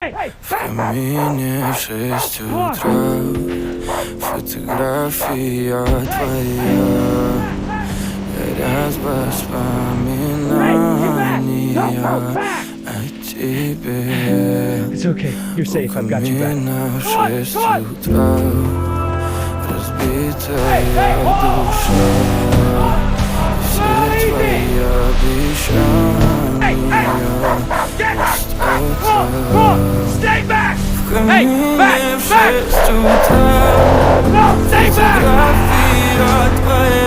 В камине 6 утра, фотография твоя, горят воспоминания о тебе. It's okay. You're safe. I've got you back. В камине 6 утра, разбитая душа, все твои обещания пустота. В камине в 6 утра, фотография твоя.